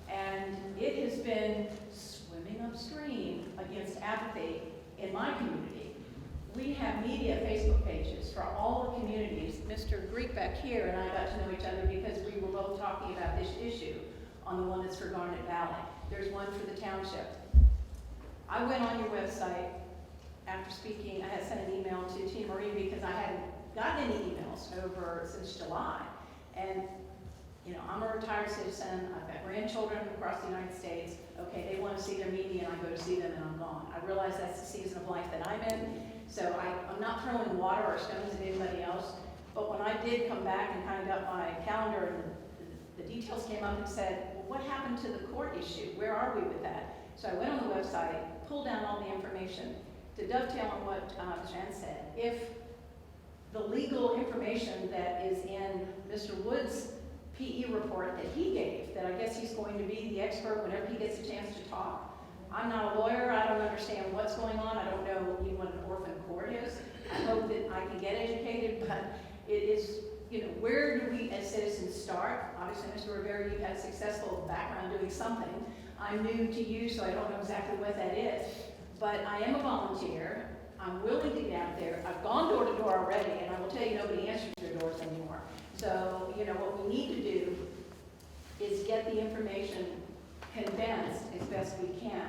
And it has been swimming upstream against apathy in my community. We have media Facebook pages for all the communities. Mr. Greek back here and I got to know each other because we were both talking about this issue on the one that's for Garnet Valley. There's one for the township. I went on your website after speaking. I had sent an email to Tina Marie because I hadn't gotten any emails over since July. And you know, I'm a retired citizen, I've got grandchildren across the United States. Okay, they want to see their media and I go to see them and I'm gone. I realize that's the season of life that I'm in, so I'm not throwing water or stones at anybody else. But when I did come back and kind of got my calendar and the details came up and said, well, what happened to the court issue? Where are we with that? So I went on the website, pulled down all the information. To dovetail on what Jen said, if the legal information that is in Mr. Wood's PE report that he gave, that I guess he's going to be the expert whenever he gets a chance to talk. I'm not a lawyer, I don't understand what's going on, I don't know even what an orphan court is. I hope that I can get educated, but it is, you know, where do we as citizens start? Obviously, Mr. Rivera, you've had a successful background doing something. I'm new to you, so I don't know exactly what that is. But I am a volunteer, I'm willing to get out there. I've gone door to door already, and I will tell you, nobody answers their doors anymore. So, you know, what we need to do is get the information condensed as best we can.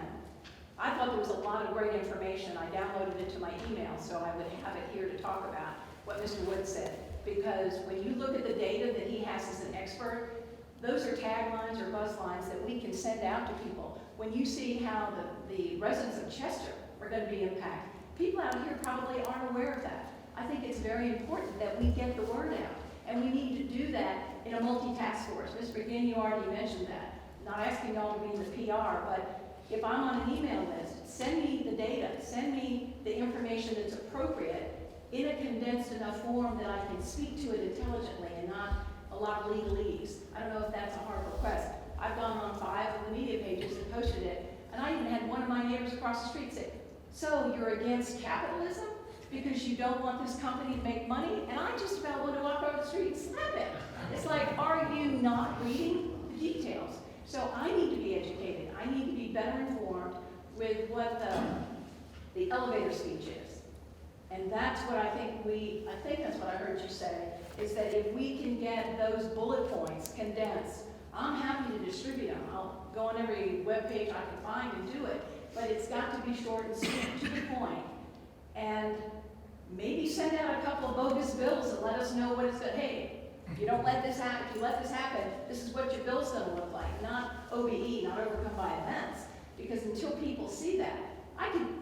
I thought there was a lot of great information. I downloaded it to my email, so I would have it here to talk about what Mr. Wood said. Because when you look at the data that he has as an expert, those are taglines or buzz lines that we can send out to people. When you see how the residents of Chester are going to be impacted, people out here probably aren't aware of that. I think it's very important that we get the word out. And we need to do that in a multi-task force. Ms. McGinn, you already mentioned that. Not asking y'all to be in the PR, but if I'm on an email list, send me the data, send me the information that's appropriate in a condensed enough form that I can speak to it intelligently and not a lot of legalese. I don't know if that's a hard request. I've gone on 5 of the media pages and posted it, and I even had one of my neighbors across the street say, so you're against capitalism? Because you don't want this company to make money? And I just about want to walk over the street and slap it. It's like, are you not reading the details? So I need to be educated. I need to be better informed with what the elevator speech is. And that's what I think that's what I heard you say, is that if we can get those bullet points condensed, I'm happy to distribute them. I'll go on every webpage I can find and do it. But it's got to be short and sweet, to the point. And maybe send out a couple of bogus bills and let us know what it's going to, hey, if you don't let this happen, if you let this happen, this is what your bill's going to look like, not OBE, not overcome by events. Because until people see that,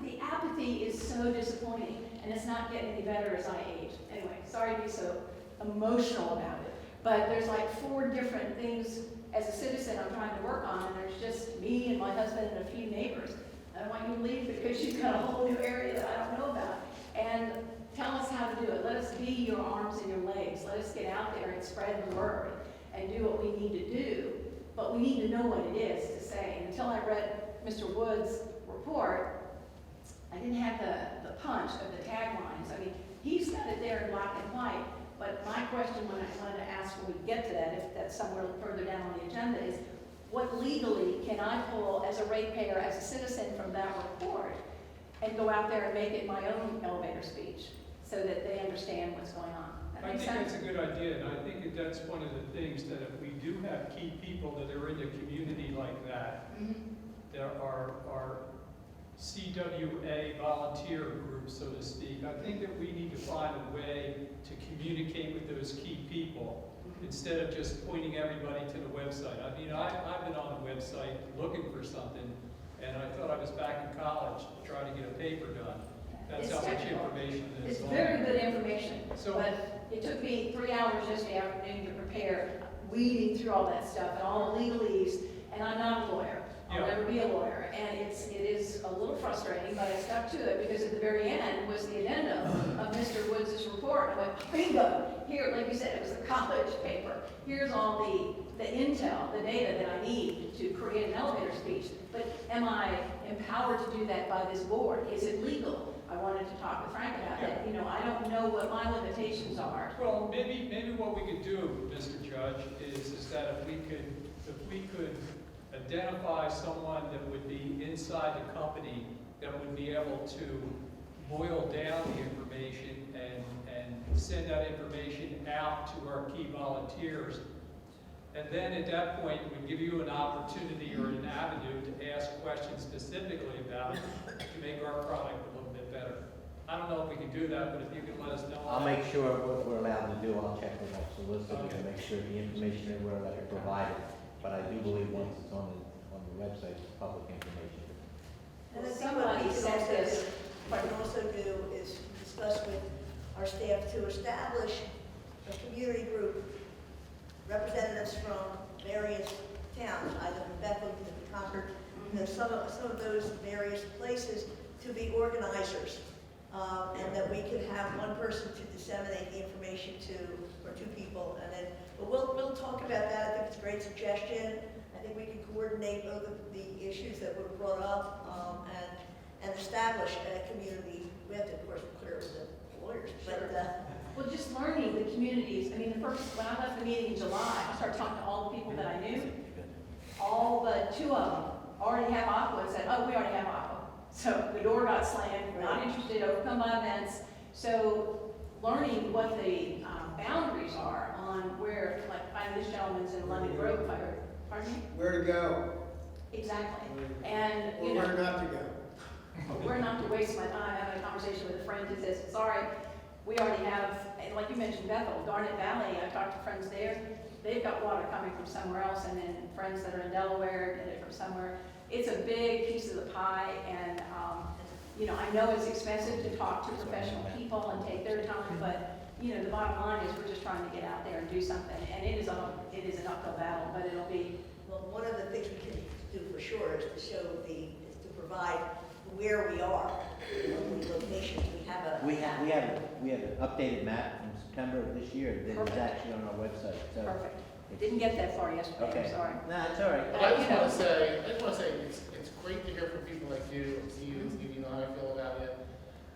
the apathy is so disappointing, and it's not getting any better as I age. Anyway, sorry to be so emotional about it, but there's like 4 different things as a citizen I'm trying to work on, and there's just me and my husband and a few neighbors. I don't want you to leave because you've got a whole new area that I don't know about. And tell us how to do it. Let us be your arms and your legs. Let us get out there and spread the word and do what we need to do. But we need to know what it is to say. And until I read Mr. Wood's report, I didn't have the punch of the taglines. I mean, he's got it there in black and white. But my question when I wanted to ask when we get to that, if that's somewhere further down on the agenda, is what legally can I pull as a ratepayer, as a citizen from that report, and go out there and make it my own elevator speech, so that they understand what's going on. That I makes think sense? that's a good idea, and I think that that's one of the things, that if we do have key people that are in the community like that, Mhm. there are CWA volunteer groups, so to speak. I think that we need to find a way to communicate with those key people instead of just pointing everybody to the website. I mean, I've been on the website looking for something, and I thought I was back in college trying to get a paper done. That's It's how much technical. information is It's on very there. good information, So- but it took me 3 hours yesterday afternoon to prepare, weeding through all that stuff and all the legalese, and I'm not a lawyer. I'll Yeah. never be a lawyer, and it is a little frustrating, but I stuck to it, because at the very end was the addendum of Mr. Woods' report. I went, bingo, here, like you said, it was the college paper. Here's all the intel, the data that I need to create an elevator speech. But am I empowered to do that by this board? Is it legal? I wanted to talk with Frank about that. You know, I don't know what my limitations are. Well, maybe what we could do, Mr. Judge, is that if we could identify someone that would be inside the company that would be able to boil down the information and send that information out to our key volunteers. And then at that point, it would give you an opportunity or an avenue to ask questions specifically about it to make our product a little bit better. I don't know if we can do that, but if you could let us know. I'll make sure what we're allowed to do, I'll check with our solicitor to make sure the information that we're allowed to provide it. But I do believe once it's on the website, it's public information. And I think Somebody what we can said also this. do, what we can also do is discuss with our staff to establish a community group, representatives from various towns, either from Bethel to Concord, you know, some of those various places, to be organizers. And that we could have one person to disseminate the information to, or two people, and then, but we'll talk about that. I think it's a great suggestion. I think we can coordinate both of the issues that were brought up, and establish a community. We have to, of course, clear it with the lawyers, but, Well, just learning the communities. I mean, when I left the meeting in July, I started talking to all the people that I knew. All but 2 of them already have aqua, and said, oh, we already have aqua. So the door got slammed, not interested, overcome by events. So learning what the boundaries are on where, like, I know this gentleman's in London Grove, if I heard, pardon me? Where to go, Exactly. And, or you know, where not to go. where not to waste my time having a conversation with a friend who says, sorry, we already have, and like you mentioned Bethel, Garnet Valley, I talked to friends there, they've got water coming from somewhere else, and then friends that are in Delaware get it from somewhere. It's a big piece of the pie, and, you know, I know it's expensive to talk to professional people and take their time, but, you know, the bottom line is we're just trying to get out there and do something, and it is an uphill battle, but it'll be. well, one of the things we can do for sure is to provide where we are, the locations. We have an updated map from September of this year that is Perfect. actually on our website, so. Perfect. Didn't get that far yesterday, Okay. I'm sorry. No, it's all right. But I just want to say, it's great to hear from people like you, and see you, and Steve, you know how I feel about it.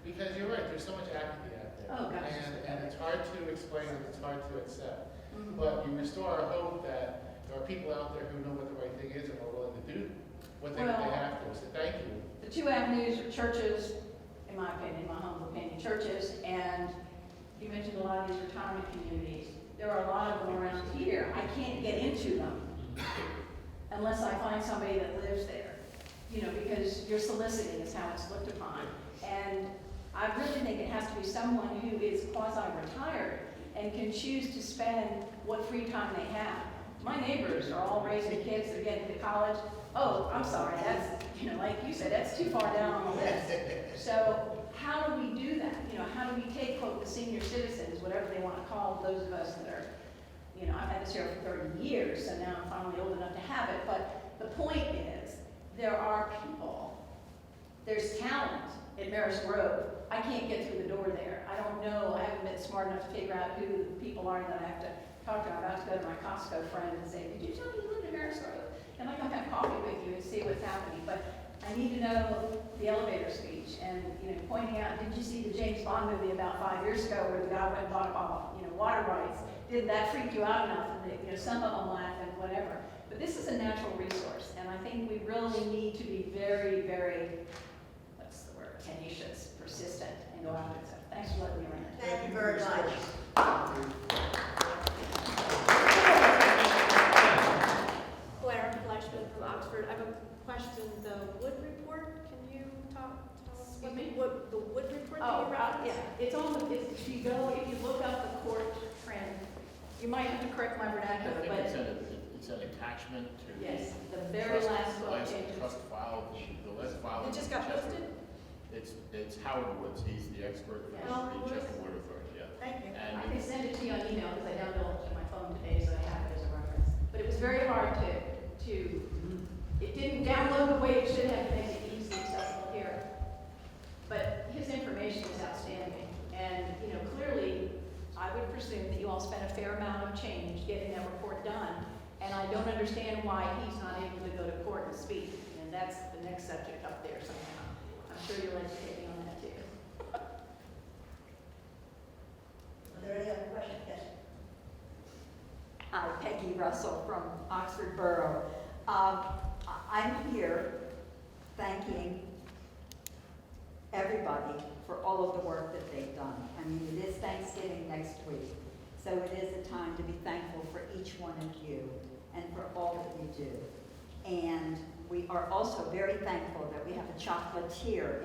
Because you're right, there's so much apathy out there. Oh, gosh. And it's hard to explain, and it's hard to accept. Mhm. But you restore our hope that there are people out there who know what the right thing is and are willing to do what they Well, have to. So thank you. The 2 avenues are churches, in my opinion, my humble opinion, churches, and you mentioned a lot of these retirement communities. There are a lot of them around here. I can't get into them unless I find somebody that lives there, you know, because you're soliciting is how it's looked upon. And I really think it has to be someone who is quasi-retired and can choose to spend what free time they have. My neighbors are all raising kids, they're getting to college. Oh, I'm sorry, that's, you know, like you said, that's too far down on the list. So how do we do that? You know, how do we take, quote, the senior citizens, whatever they want to call those of us that are, you know, I've had this here for 30 years, so now I'm finally old enough to have it. But the point is, there are people, there's talent at Maris Grove. I can't get through the door there. I don't know, I haven't been smart enough to figure out who the people are that I have to talk to. I'm about to go to my Costco friend and say, did you tell me you live in Maris Grove? Can I come have coffee with you and see what's happening? But I need to know the elevator speech and, you know, pointing out, did you see the James Bond movie about 5 years ago where the guy went and bought all, you know, water rights? Did that freak you out enough? And, you know, some of them laugh and whatever. But this is a natural resource, and I think we really need to be very, very, what's the word, tenacious, persistent, and go after it. So thanks for letting me run it. Thank you very much. Claire Fleischman from Oxford. I have a question. The wood report, can you tell us Excuse me? what the wood report that Oh, you referenced? yeah, it's on the, if you go, if you look up the court trend, you might have to correct my I vernacular, think but it's an attachment to. yes, the very last 12 pages. Trust file, the last file. It just got posted? It's Howard Woods, he's the expert for Yeah. the Chester Water Authority, yeah. Thank you. And I can send it to you on email because I downloaded it to my phone today, so I have it as a reference. But it was very hard it didn't download the way it should have to make it easily accessible here. But his information is outstanding. And, you know, clearly, I would presume that you all spent a fair amount of change getting that report done. And I don't understand why he's not able to go to court and speak. And that's the next subject up there somehow. I'm sure you'll educate me on that too. Are there any other questions? Yes. Hi, Peggy Russell from Oxford Borough. I'm here thanking everybody for all of the work that they've done. I mean, it is Thanksgiving next week, so it is a time to be thankful for each one of you and for all that you do. And we are also very thankful that we have a chocolatier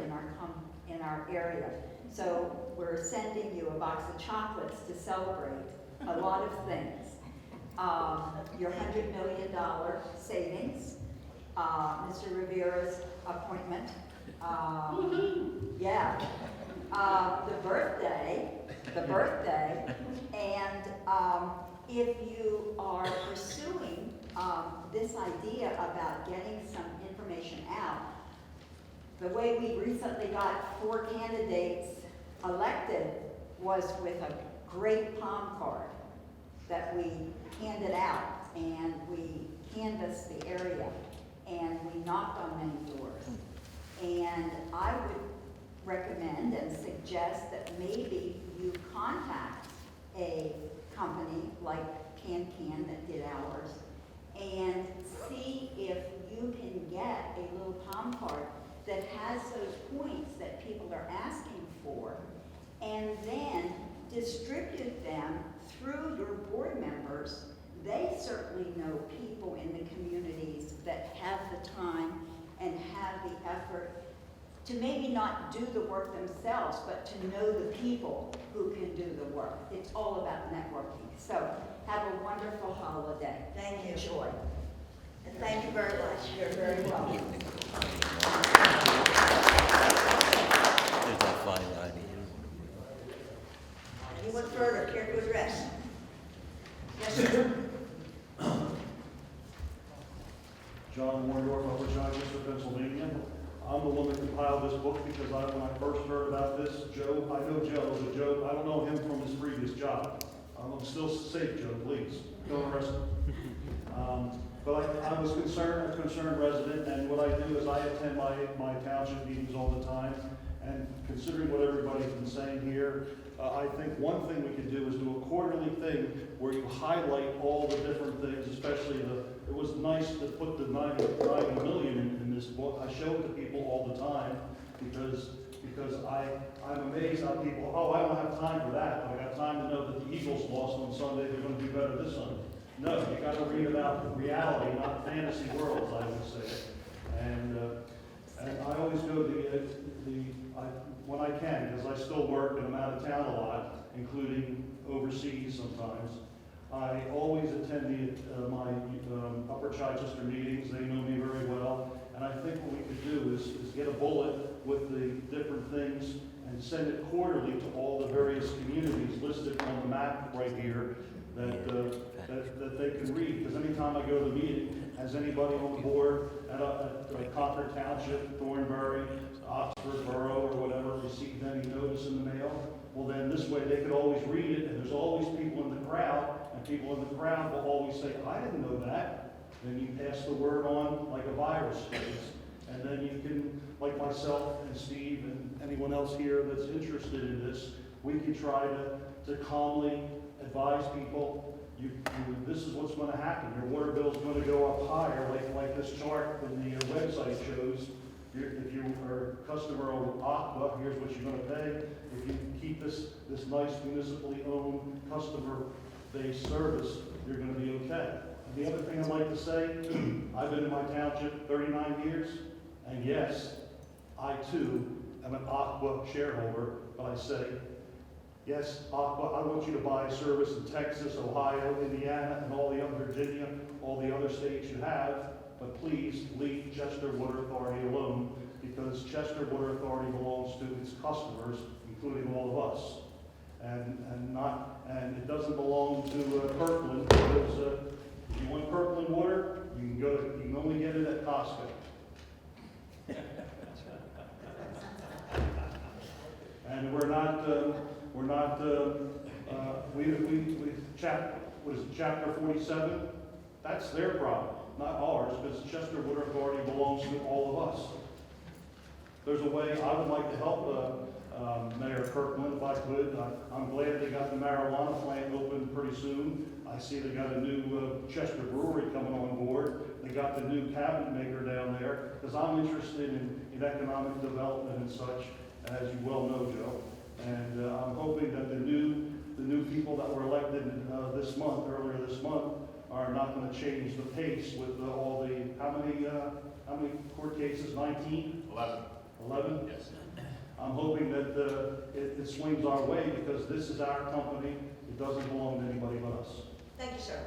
in our area. So we're sending you a box of chocolates to celebrate a lot of things. Your $100 million savings, Mr. Rivera's appointment, yeah, the birthday, and if you are pursuing this idea about getting some information out, the way we recently got 4 candidates elected was with a great palm card that we handed out, and we canvassed the area, and we knocked on many doors. And I would recommend and suggest that maybe you contact a company like Can that did ours and see if you can get a little palm card that has those points that people are asking for, and then distribute them through your board members. They certainly know people in the communities that have the time and have the effort to maybe not do the work themselves, but to know the people who can do the work. It's all about networking. So have a wonderful holiday. Thank you. Enjoy. And thank you very much. You're very welcome. There's that fine line. Anyone further care to address? Yes, sir. John Warndorf, Upper Chichester, Pennsylvania. I'm the one that compiled this book because when I first heard about this, Joe, I know Joe, but Joe, I don't know him from his previous job. I'm still safe, Joe, please, don't arrest me. But I was a concerned resident, and what I do is I attend my township meetings all the time, and considering what everybody's been saying here, I think one thing we could do is do a quarterly thing where you highlight all the different things, especially it was nice to put the 90 million in this book. I show it to people all the time because I'm amazed how people, oh, I don't have time for that, but I got time to know that the Eagles lost on Sunday, they're going to do better this Sunday. No, you got to read about reality, not fantasy worlds, I would say. And I always go when I can, because I still work and I'm out of town a lot, including overseas sometimes. I always attend my Upper Chichester meetings. They know me very well. And I think what we could do is get a bullet with the different things and send it quarterly to all the various communities listed on the map right here that they can read. Because anytime I go to the meeting, has anybody on the board at Concord Township, Thornbury, Oxford Borough, or whatever, received any notice in the mail? Well, then this way they could always read it, and there's always people in the crowd, and people in the crowd will always say, I didn't know that. Then you pass the word on like a virus spreads. And then you can, like myself and Steve and anyone else here that's interested in this, we can try to calmly advise people, this is what's gonna happen. Your water bill's gonna go up higher, like this chart from the website shows. If you are a customer of Aqua, here's what you're gonna pay. If you keep this nice municipally owned customer-based service, you're gonna be okay. And the other thing I'd like to say, I've been in my township 39 years, and yes, I too am an Aqua shareholder, but I say, yes, Aqua, I want you to buy service in Texas, Ohio, Indiana, and all the other Virginia, all the other states you have, but please leave Chester Water Authority alone, because Chester Water Authority belongs to its customers, including all of us. And it doesn't belong to Kirkland, because if you want Kirkland water, you can only get it at Costco. And what is it, chapter 47? That's their problem, not ours, because Chester Water Authority belongs to all of us. There's a way I would like to help Mayor Kirkland if I could. I'm glad they got the marijuana plant open pretty soon. I see they got a new Chester Brewery coming on board. They got the new cabinet maker down there, because I'm interested in economic development and such, as you well know, Joe. And I'm hoping that the new people that were elected earlier this month, are not going to change the pace with all the, how many court cases, 19? 11? Yes. I'm hoping that it swings our way, because this is our company. It doesn't belong to anybody but us. Thank you, sir.